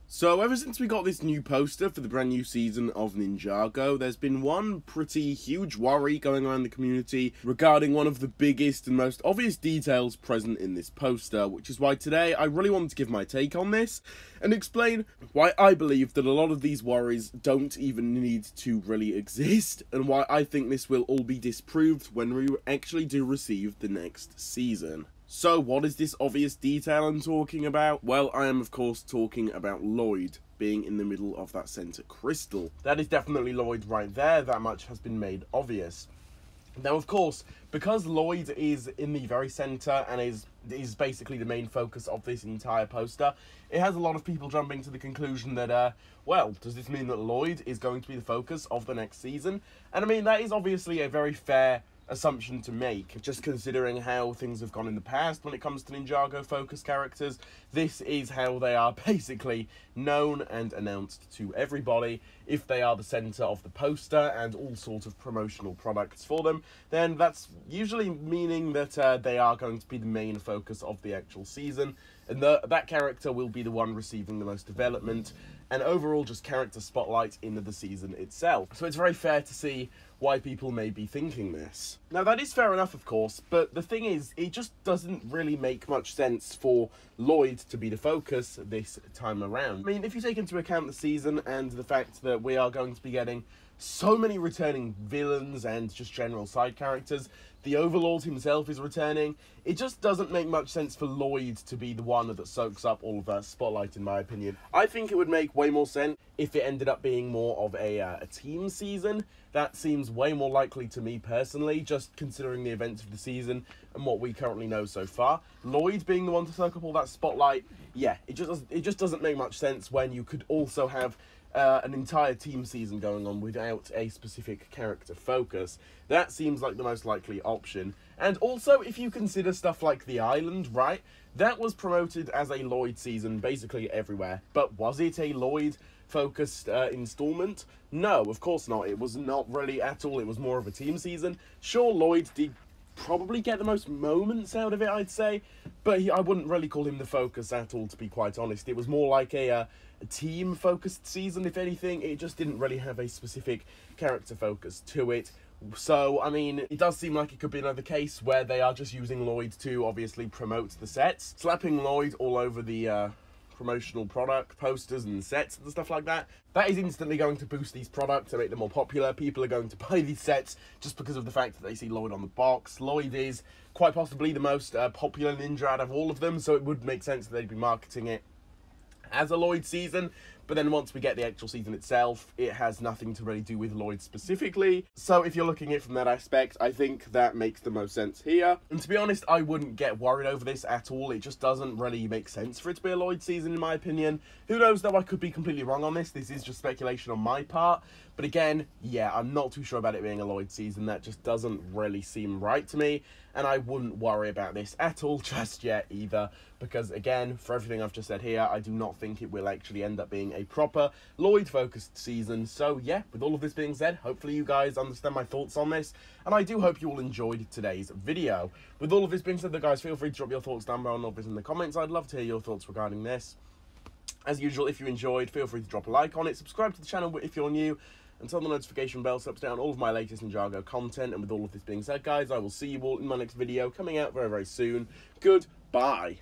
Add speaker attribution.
Speaker 1: So ever since we got this new poster for the brand new season of Ninjago, there's been one pretty huge worry going around the community regarding one of the biggest and most obvious details present in this poster, which is why today I really wanted to give my take on this and explain why I believe that a lot of these worries don't even need to really exist, and why I think this will all be disproved when we actually do receive the next season. So what is this obvious detail I'm talking about? Well, I am of course talking about Lloyd being in the middle of that center crystal. That is definitely Lloyd right there, that much has been made obvious. Now of course, because Lloyd is in the very center and is basically the main focus of this entire poster, it has a lot of people jumping to the conclusion that, well, does this mean that Lloyd is going to be the focus of the next season? And I mean, that is obviously a very fair assumption to make, just considering how things have gone in the past when it comes to Ninjago focus characters. This is how they are basically known and announced to everybody. If they are the center of the poster and all sorts of promotional products for them, then that's usually meaning that they are going to be the main focus of the actual season, and that character will be the one receiving the most development and overall just character spotlight in the season itself. So it's very fair to see why people may be thinking this. Now that is fair enough, of course, but the thing is, it just doesn't really make much sense for Lloyd to be the focus this time around. I mean, if you take into account the season and the fact that we are going to be getting so many returning villains and just general side characters, the Overlord himself is returning, it just doesn't make much sense for Lloyd to be the one that soaks up all of that spotlight, in my opinion. I think it would make way more sense if it ended up being more of a team season. That seems way more likely to me personally, just considering the events of the season and what we currently know so far. Lloyd being the one to soak up all that spotlight, yeah, it just doesn't make much sense when you could also have an entire team season going on without a specific character focus. That seems like the most likely option. And also, if you consider stuff like The Island, right? That was promoted as a Lloyd season basically everywhere. But was it a Lloyd-focused installment? No, of course not. It was not really at all. It was more of a team season. Sure, Lloyd did probably get the most moments out of it, I'd say, but I wouldn't really call him the focus at all, to be quite honest. It was more like a team-focused season, if anything. It just didn't really have a specific character focus to it. So, I mean, it does seem like it could be another case where they are just using Lloyd to obviously promote the sets. Slapping Lloyd all over the promotional product posters and sets and stuff like that, that is instantly going to boost these products and make them more popular. People are going to buy these sets just because of the fact that they see Lloyd on the box. Lloyd is quite possibly the most popular ninja out of all of them, so it would make sense that they'd be marketing it as a Lloyd season. But then once we get the actual season itself, it has nothing to really do with Lloyd specifically. So if you're looking at it from that aspect, I think that makes the most sense here. And to be honest, I wouldn't get worried over this at all. It just doesn't really make sense for it to be a Lloyd season, in my opinion. Who knows, though, I could be completely wrong on this. This is just speculation on my part. But again, yeah, I'm not too sure about it being a Lloyd season. That just doesn't really seem right to me. And I wouldn't worry about this at all just yet either. Because again, for everything I've just said here, I do not think it will actually end up being a proper Lloyd-focused season. So yeah, with all of this being said, hopefully you guys understand my thoughts on this. And I do hope you all enjoyed today's video. With all of this being said, though, guys, feel free to drop your thoughts down below and all this in the comments. I'd love to hear your thoughts regarding this. As usual, if you enjoyed, feel free to drop a like on it. Subscribe to the channel if you're new. And turn the notification bell so up to date on all of my latest Ninjago content. And with all of this being said, guys, I will see you all in my next video coming out very, very soon. Goodbye.